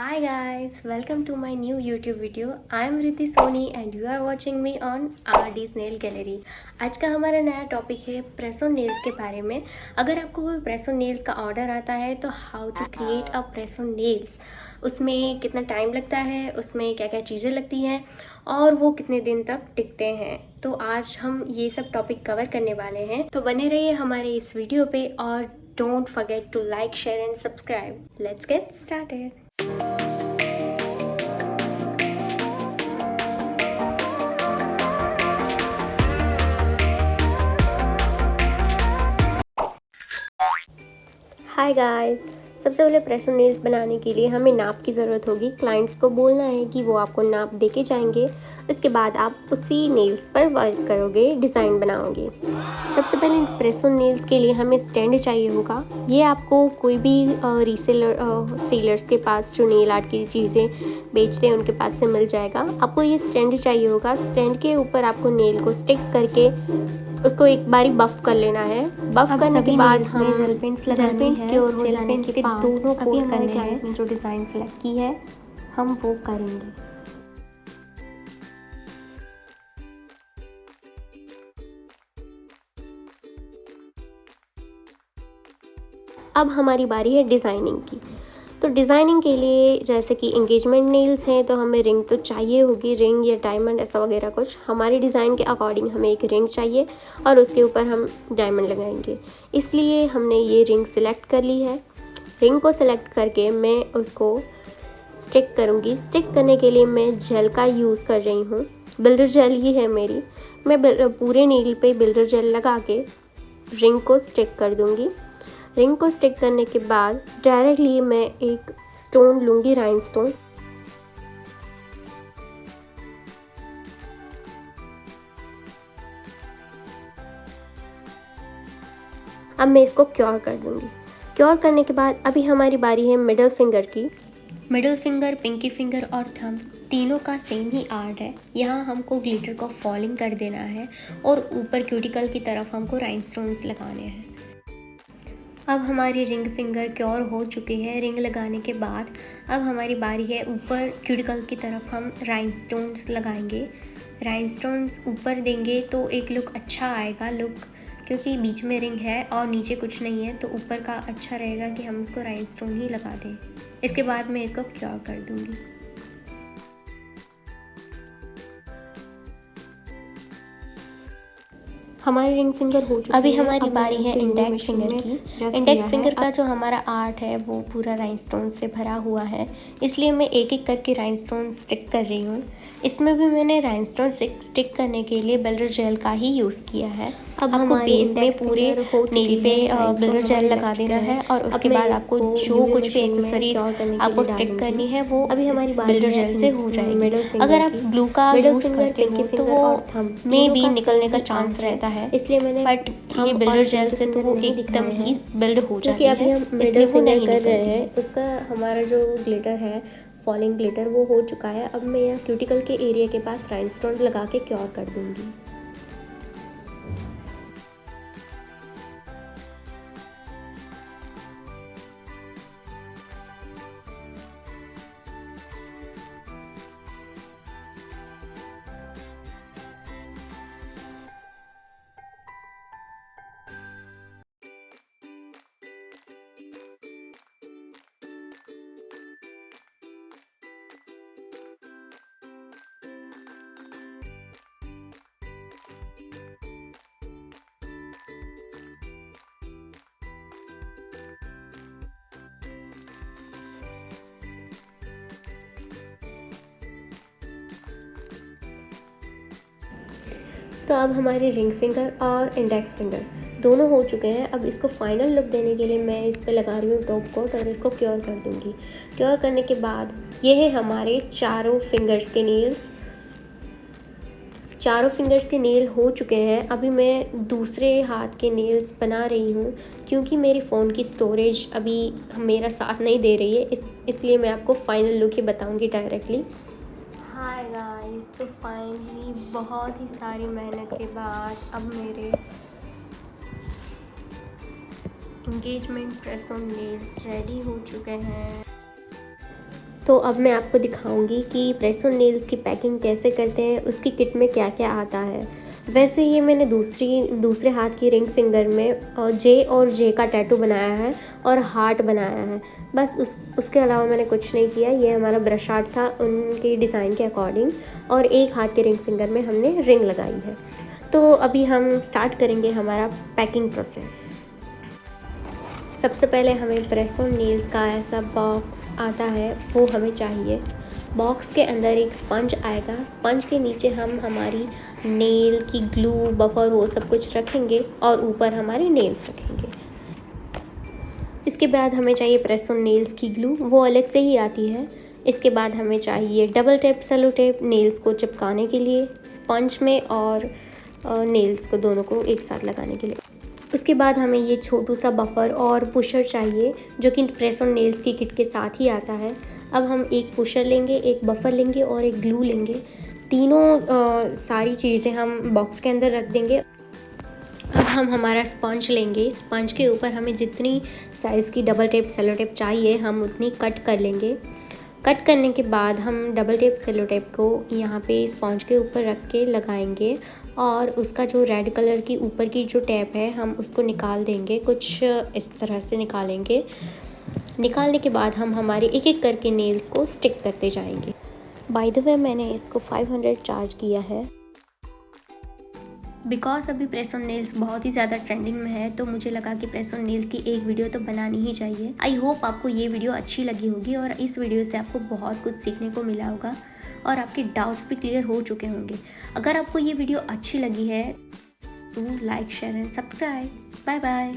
Hi guys, welcome to my new YouTube video. I am Riddhi Soni and you are watching me on RD's Nail Gallery. आज का हमारा नया topic है press on nails के बारे में। अगर आपको कोई प्रेस ऑन नेल्स का ऑर्डर आता है तो how to create a press on nails, उसमें कितना टाइम लगता है, उसमें क्या क्या चीज़ें लगती हैं और वो कितने दिन तक टिकते हैं। तो आज हम ये सब टॉपिक कवर करने वाले हैं, तो बने रहिए हमारे इस वीडियो पे और don't forget to like, share and subscribe. Let's get started. Hi guys, सबसे पहले प्रेस ऑन नेल्स बनाने के लिए हमें नाप की ज़रूरत होगी। क्लाइंट्स को बोलना है कि वो आपको नाप दे के जाएंगे। इसके बाद आप उसी नेल्स पर वर्क करोगे, डिज़ाइन बनाओगे। सबसे पहले प्रेस ऑन नेल्स के लिए हमें स्टैंड चाहिए होगा। ये आपको कोई भी सेलर्स के पास जो नेल आर्ट की चीज़ें बेचते हैं उनके पास से मिल जाएगा। आपको ये स्टैंड चाहिए होगा। स्टैंड के ऊपर आपको नेल को स्टिक करके उसको एक बारी बफ कर लेना है। बफ करने के बाद हमें जेल पेंट्स के और जेल पेंट्स के दोनों कोट करने हैं। जो डिज़ाइन सेलेक्ट की है हम वो करेंगे। अब हमारी बारी है डिज़ाइनिंग की। तो डिज़ाइनिंग के लिए जैसे कि एंगेजमेंट नेल्स हैं तो हमें रिंग तो चाहिए होगी, रिंग या डायमंड ऐसा वगैरह कुछ। हमारे डिज़ाइन के अकॉर्डिंग हमें एक रिंग चाहिए और उसके ऊपर हम डायमंड लगाएंगे, इसलिए हमने ये रिंग सिलेक्ट कर ली है। रिंग को सिलेक्ट करके मैं उसको स्टिक करूँगी। स्टिक करने के लिए मैं जेल का यूज़ कर रही हूँ। बिल्डर जेल ही है मेरी। मैं पूरे नेल पे बिल्डर जेल लगा के रिंग को स्टिक कर दूँगी। रिंग को स्टिक करने के बाद डायरेक्टली मैं एक स्टोन लूँगी, राइनस्टोन। अब मैं इसको क्योर कर दूँगी। क्योर करने के बाद अभी हमारी बारी है मिडल फिंगर की। मिडल फिंगर, पिंकी फिंगर और थंब तीनों का सेम ही आर्ट है। यहाँ हमको ग्लिटर को फॉलिंग कर देना है और ऊपर क्यूटिकल की तरफ हमको राइनस्टोन्स लगाने हैं। अब हमारी रिंग फिंगर क्योर हो चुकी है। रिंग लगाने के बाद अब हमारी बारी है ऊपर क्यूटिकल की तरफ हम राइनस्टोन्स लगाएंगे। राइनस्टोन्स ऊपर देंगे तो एक लुक अच्छा आएगा। लुक क्योंकि बीच में रिंग है और नीचे कुछ नहीं है तो ऊपर का अच्छा रहेगा कि हम इसको राइनस्टोन ही लगा दें। इसके बाद मैं इसको क्योर कर दूँगी। हमारी रिंग फिंगर हो चुकी है। अभी हमारी बारी है इंडेक्स फिंगर की। इंडेक्स फिंगर का जो हमारा आर्ट है वो पूरा राइनस्टोन से भरा हुआ है, इसलिए मैं एक एक करके राइनस्टोन स्टिक कर रही हूँ। इसमें भी मैंने राइनस्टोन स्टिक करने के लिए बिल्डर जेल का ही यूज़ किया है। अब आपको बेस में पूरे नेल पे बिल्डर जेल लगा देना है और उसके बाद आपको जो कुछ भी एक्सेसरीज आपको स्टिक करनी है वो अभी हमारी बिल्डर जेल से हो जाएगी। अगर आप ग्लू का यूज़ करते हो तो वो में भी निकलने का चांस रहता है, इसलिए मैंने बट ये बिल्डर जेल से तो वो एकदम ही बिल्ड हो जाती है। अभी हम मिडल फिंगर कर रहे हैं। उसका हमारा जो ग्लिटर है, फॉलिंग ग्लिटर, वो हो चुका है। अब मैं यहाँ क्यूटिकल के एरिया के पास राइनस्टोन लगा के क्योर कर दूँगी। तो अब हमारी रिंग फिंगर और इंडेक्स फिंगर दोनों हो चुके हैं। अब इसको फाइनल लुक देने के लिए मैं इस पे लगा रही हूँ टॉप कोट और इसको क्योर कर दूँगी। क्योर करने के बाद ये है हमारे चारों फिंगर्स के नेल्स। चारों फिंगर्स के नेल हो चुके हैं। अभी मैं दूसरे हाथ के नेल्स बना रही हूँ क्योंकि मेरी फ़ोन की स्टोरेज अभी मेरा साथ नहीं दे रही है, इसलिए मैं आपको फाइनल लुक ही बताऊँगी डायरेक्टली। हाय गाइस, तो फाइनली बहुत ही सारी मेहनत के बाद अब मेरे engagement press on nails ready हो चुके हैं। तो अब मैं आपको दिखाऊंगी कि प्रेस ऑन नेल्स की पैकिंग कैसे करते हैं, उसकी किट में क्या क्या आता है। वैसे ये मैंने दूसरे हाथ की रिंग फिंगर में जे और जे का टैटू बनाया है और हार्ट बनाया है, बस उसके अलावा मैंने कुछ नहीं किया। ये हमारा ब्रश आर्ट था उनके डिज़ाइन के अकॉर्डिंग, और एक हाथ के रिंग फिंगर में हमने रिंग लगाई है। तो अभी हम स्टार्ट करेंगे हमारा पैकिंग प्रोसेस। सबसे पहले हमें प्रेस ऑन नेल्स का ऐसा बॉक्स आता है, वो हमें चाहिए। बॉक्स के अंदर एक स्पंज आएगा, स्पंज के नीचे हम हमारी नेल की ग्लू, बफर, वो सब कुछ रखेंगे और ऊपर हमारे नेल्स रखेंगे। इसके बाद हमें चाहिए प्रेस ऑन नेल्स की ग्लू, वो अलग से ही आती है। इसके बाद हमें चाहिए double tape cello tape nails को चिपकाने के लिए स्पंज में, और नेल्स को दोनों को एक साथ लगाने के लिए। उसके बाद हमें ये छोटू सा बफर और पुशर चाहिए, जो कि प्रेस ऑन नेल्स की किट के साथ ही आता है। अब हम एक पुशर लेंगे, एक बफर लेंगे और एक ग्लू लेंगे। तीनों सारी चीज़ें हम बॉक्स के अंदर रख देंगे। अब हम हमारा स्पंज लेंगे, स्पंज के ऊपर हमें जितनी साइज़ की डबल टेप सेलो टेप चाहिए हम उतनी कट कर लेंगे। कट करने के बाद हम डबल टेप सेलो टेप को यहाँ पे स्पंज के ऊपर रख के लगाएंगे, और उसका जो रेड कलर की ऊपर की जो टैप है हम उसको निकाल देंगे, कुछ इस तरह से निकालेंगे। निकालने के बाद हम हमारे एक एक करके नेल्स को स्टिक करते जाएंगे। बाय द वे मैंने इसको 500 चार्ज किया है, बिकॉज अभी प्रेस ऑन नेल्स बहुत ही ज़्यादा ट्रेंडिंग में है, तो मुझे लगा कि प्रेस ऑन नेल्स की एक वीडियो तो बनानी ही चाहिए। आई होप आपको ये वीडियो अच्छी लगी होगी और इस वीडियो से आपको बहुत कुछ सीखने को मिला होगा और आपके डाउट्स भी क्लियर हो चुके होंगे। अगर आपको ये वीडियो अच्छी लगी है तो like, share and subscribe. Bye bye.